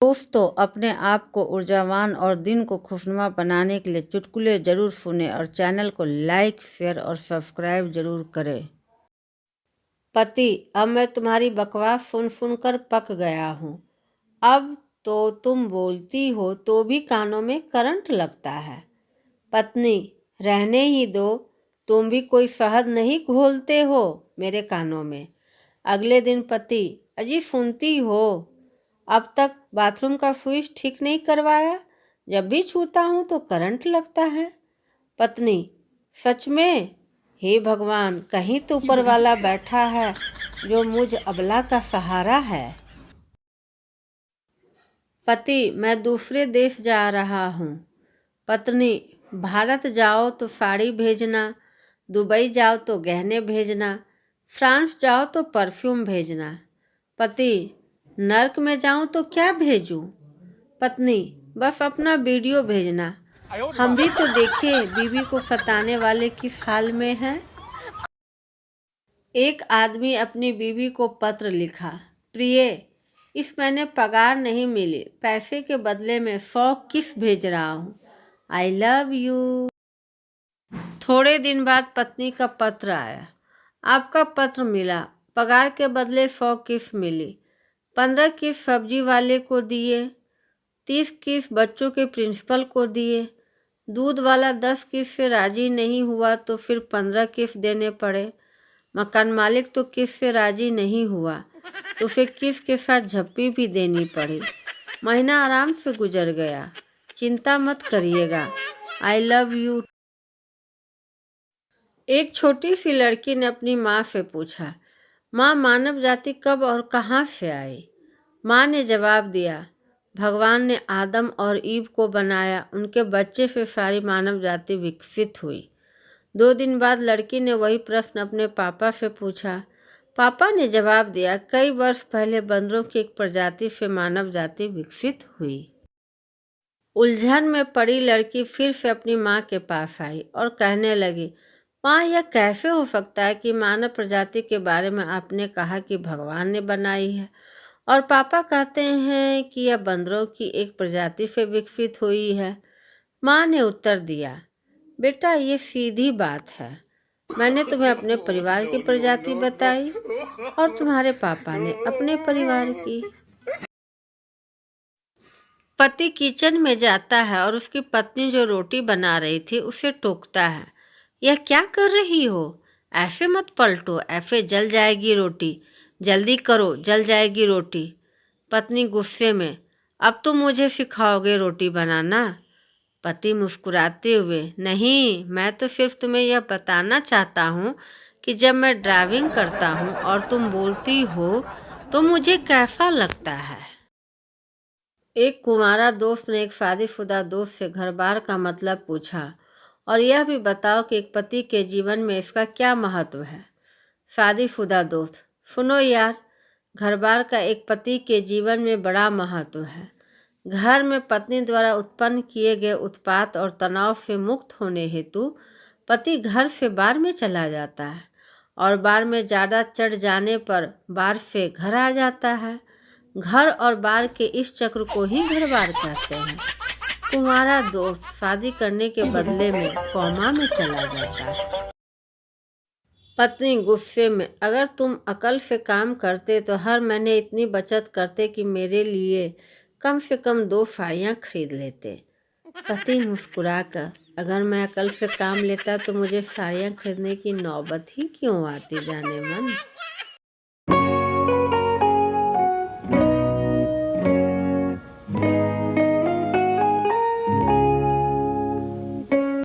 दोस्तों, अपने आप को ऊर्जावान और दिन को खुशनुमा बनाने के लिए चुटकुले जरूर सुने और चैनल को लाइक, शेयर और सब्सक्राइब जरूर करें। पति, अब मैं तुम्हारी बकवास सुन सुनकर पक गया हूँ। अब तो तुम बोलती हो तो भी कानों में करंट लगता है। पत्नी, रहने ही दो, तुम भी कोई शहद नहीं घोलते हो मेरे कानों में। अगले दिन पति, अजी सुनती हो, अब तक बाथरूम का स्विच ठीक नहीं करवाया, जब भी छूता हूँ तो करंट लगता है। पत्नी, सच में? हे भगवान, कहीं तो ऊपर वाला बैठा है जो मुझ अबला का सहारा है। पति, मैं दूसरे देश जा रहा हूँ। पत्नी, भारत जाओ तो साड़ी भेजना, दुबई जाओ तो गहने भेजना, फ्रांस जाओ तो परफ्यूम भेजना। पति, नर्क में जाऊं तो क्या भेजूं? पत्नी, बस अपना वीडियो भेजना, हम भी तो देखें बीवी को सताने वाले किस हाल में हैं। एक आदमी अपनी बीवी को पत्र लिखा, प्रिय, इस महीने पगार नहीं मिली, पैसे के बदले में 100 किस भेज रहा हूँ, आई लव यू। थोड़े दिन बाद पत्नी का पत्र आया, आपका पत्र मिला, पगार के बदले 100 किस मिली। 15 किस सब्जी वाले को दिए, 30 किस बच्चों के प्रिंसिपल को दिए। दूध वाला 10 किस से राजी नहीं हुआ तो फिर 15 किस देने पड़े। मकान मालिक तो किस से राजी नहीं हुआ तो फिर किस के साथ झप्पी भी देनी पड़ी। महीना आराम से गुजर गया, चिंता मत करिएगा, आई लव यू। एक छोटी सी लड़की ने अपनी माँ से पूछा, माँ, मानव जाति कब और कहाँ से आई? माँ ने जवाब दिया, भगवान ने आदम और ईव को बनाया, उनके बच्चे से सारी मानव जाति विकसित हुई। 2 दिन बाद लड़की ने वही प्रश्न अपने पापा से पूछा। पापा ने जवाब दिया, कई वर्ष पहले बंदरों की एक प्रजाति से मानव जाति विकसित हुई। उलझन में पड़ी लड़की फिर से अपनी माँ के पास आई और कहने लगी, माँ, यह कैसे हो सकता है कि मानव प्रजाति के बारे में आपने कहा कि भगवान ने बनाई है और पापा कहते हैं कि यह बंदरों की एक प्रजाति से विकसित हुई है। माँ ने उत्तर दिया, बेटा, ये सीधी बात है, मैंने तुम्हें अपने परिवार की प्रजाति बताई और तुम्हारे पापा ने अपने परिवार की। पति किचन में जाता है और उसकी पत्नी जो रोटी बना रही थी उसे टोकता है, यह क्या कर रही हो, ऐसे मत पलटो, ऐसे जल जाएगी रोटी, जल्दी करो, जल जाएगी रोटी। पत्नी गुस्से में, अब तुम मुझे सिखाओगे रोटी बनाना? पति मुस्कुराते हुए, नहीं, मैं तो सिर्फ तुम्हें यह बताना चाहता हूँ कि जब मैं ड्राइविंग करता हूँ और तुम बोलती हो तो मुझे कैसा लगता है। एक कुंवारा दोस्त ने एक शादीशुदा दोस्त से घर बार का मतलब पूछा और यह भी बताओ कि एक पति के जीवन में इसका क्या महत्व है। शादीशुदा दोस्त, सुनो यार, घर बार का एक पति के जीवन में बड़ा महत्व है। घर में पत्नी द्वारा उत्पन्न किए गए उत्पात और तनाव से मुक्त होने हेतु पति घर से बार में चला जाता है और बार में ज़्यादा चढ़ जाने पर बार से घर आ जाता है। घर और बार के इस चक्र को ही घर बार कहते हैं। तुम्हारा दोस्त शादी करने के बदले में कोमा में चला जाता है। पत्नी गुस्से में, अगर तुम अकल से काम करते तो हर महीने इतनी बचत करते कि मेरे लिए कम से कम 2 साड़ियाँ खरीद लेते। पति मुस्कुराकर, अगर मैं अकल से काम लेता तो मुझे साड़ियाँ खरीदने की नौबत ही क्यों आती जाने मन।